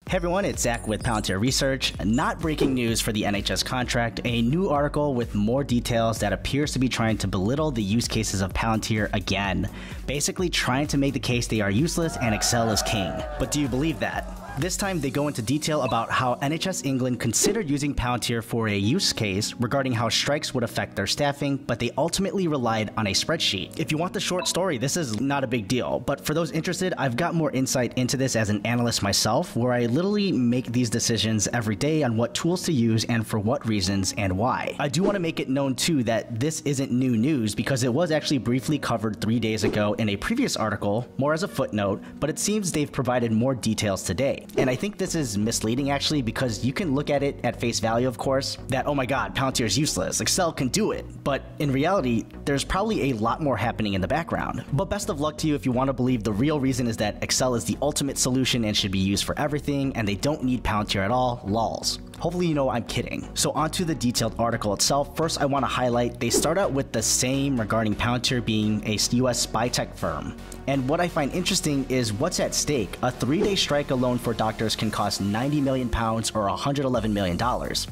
Hey everyone, it's Zach with Palantir Research. Not breaking news for the NHS contract, a new article with more details that appears to be trying to belittle the use cases of Palantir again, basically trying to make the case they are useless and Excel is king. But do you believe that? This time they go into detail about how NHS England considered using Palantir for a use case regarding how strikes would affect their staffing, but they ultimately relied on a spreadsheet. If you want the short story, this is not a big deal, but for those interested, I've got more insight into this as an analyst myself, where I literally make these decisions every day on what tools to use and for what reasons and why. I do want to make it known too that this isn't new news because it was actually briefly covered 3 days ago in a previous article, more as a footnote, but it seems they've provided more details today. And I think this is misleading actually because you can look at it at face value, of course, that, oh my god, Palantir is useless, Excel can do it. But in reality, there's probably a lot more happening in the background. But best of luck to you if you want to believe the real reason is that Excel is the ultimate solution and should be used for everything, and they don't need Palantir at all, lols. Hopefully you know I'm kidding. So onto the detailed article itself. First I want to highlight they start out with the same regarding Palantir being a US spy tech firm. And what I find interesting is what's at stake. A 3-day strike alone for doctors can cost £90 million or $111 million.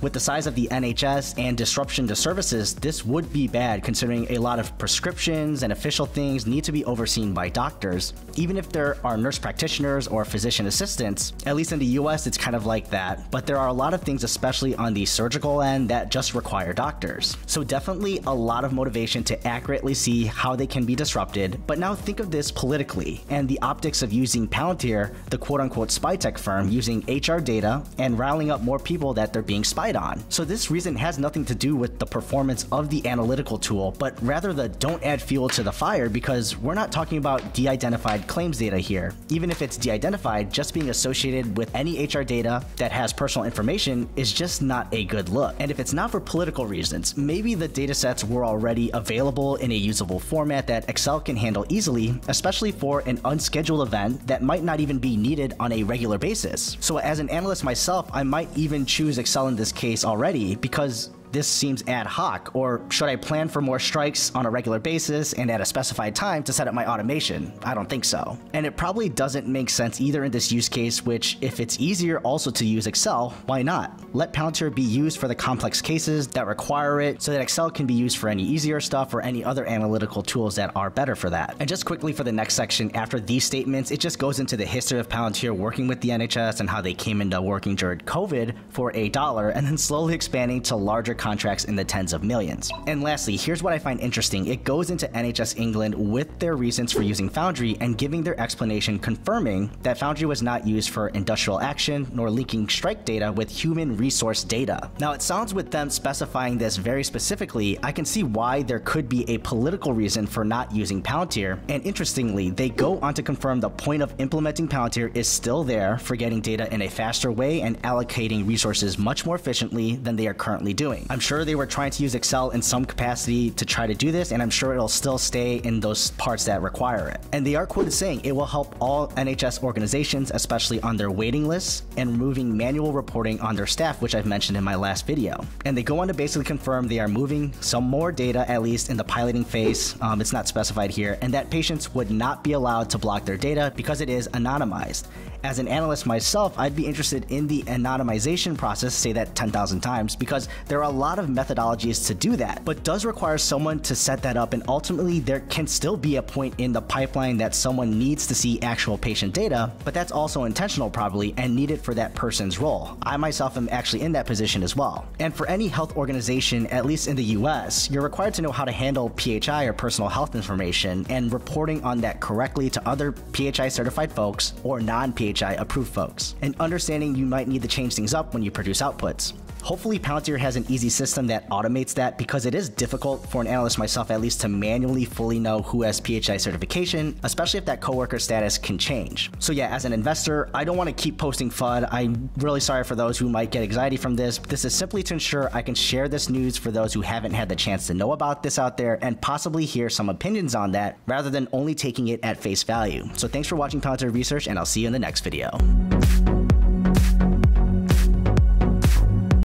With the size of the NHS and disruption to services, this would be bad considering a lot of prescriptions and official things need to be overseen by doctors. Even if there are nurse practitioners or physician assistants, at least in the US it's kind of like that, but there are a lot of things especially on the surgical end that just require doctors. So definitely a lot of motivation to accurately see how they can be disrupted, but now think of this politically and the optics of using Palantir, the quote-unquote spy tech firm, using HR data and riling up more people that they're being spied on. So this reason has nothing to do with the performance of the analytical tool, but rather the don't add fuel to the fire, because we're not talking about de-identified claims data here. Even if it's de-identified, just being associated with any HR data that has personal information is just not a good look. And if it's not for political reasons, maybe the datasets were already available in a usable format that Excel can handle easily, especially for an unscheduled event that might not even be needed on a regular basis. So as an analyst myself, I might even choose Excel in this case already because this seems ad hoc. Or should I plan for more strikes on a regular basis and at a specified time to set up my automation? I don't think so. And it probably doesn't make sense either in this use case, which if it's easier also to use Excel, why not? Let Palantir be used for the complex cases that require it so that Excel can be used for any easier stuff or any other analytical tools that are better for that. And just quickly for the next section, after these statements, it just goes into the history of Palantir working with the NHS and how they came into working during COVID for $1 and then slowly expanding to larger contracts in the tens of millions. And lastly, here's what I find interesting. It goes into NHS England with their reasons for using Foundry and giving their explanation confirming that Foundry was not used for industrial action nor linking strike data with human resource data. Now it sounds with them specifying this very specifically, I can see why there could be a political reason for not using Palantir. And interestingly, they go on to confirm the point of implementing Palantir is still there for getting data in a faster way and allocating resources much more efficiently than they are currently doing. I'm sure they were trying to use Excel in some capacity to try to do this, and I'm sure it'll still stay in those parts that require it. And they are quoted saying it will help all NHS organizations, especially on their waiting lists, and removing manual reporting on their staff, which I've mentioned in my last video. And they go on to basically confirm they are moving some more data, at least in the piloting phase, it's not specified here, and that patients would not be allowed to block their data because it is anonymized. As an analyst myself, I'd be interested in the anonymization process, say that 10,000 times, because there are a lot of methodologies to do that, but does require someone to set that up, and ultimately there can still be a point in the pipeline that someone needs to see actual patient data, but that's also intentional probably and needed for that person's role. I myself am actually in that position as well. And for any health organization, at least in the US, you're required to know how to handle PHI or personal health information and reporting on that correctly to other PHI certified folks or non-PHI approved folks, and understanding you might need to change things up when you produce outputs. Hopefully Palantir has an easy system that automates that, because it is difficult for an analyst myself at least to manually fully know who has PHI certification, especially if that coworker status can change. So yeah, as an investor, I don't want to keep posting FUD. I'm really sorry for those who might get anxiety from this. This is simply to ensure I can share this news for those who haven't had the chance to know about this out there and possibly hear some opinions on that rather than only taking it at face value. So thanks for watching Palantir Research, and I'll see you in the next video.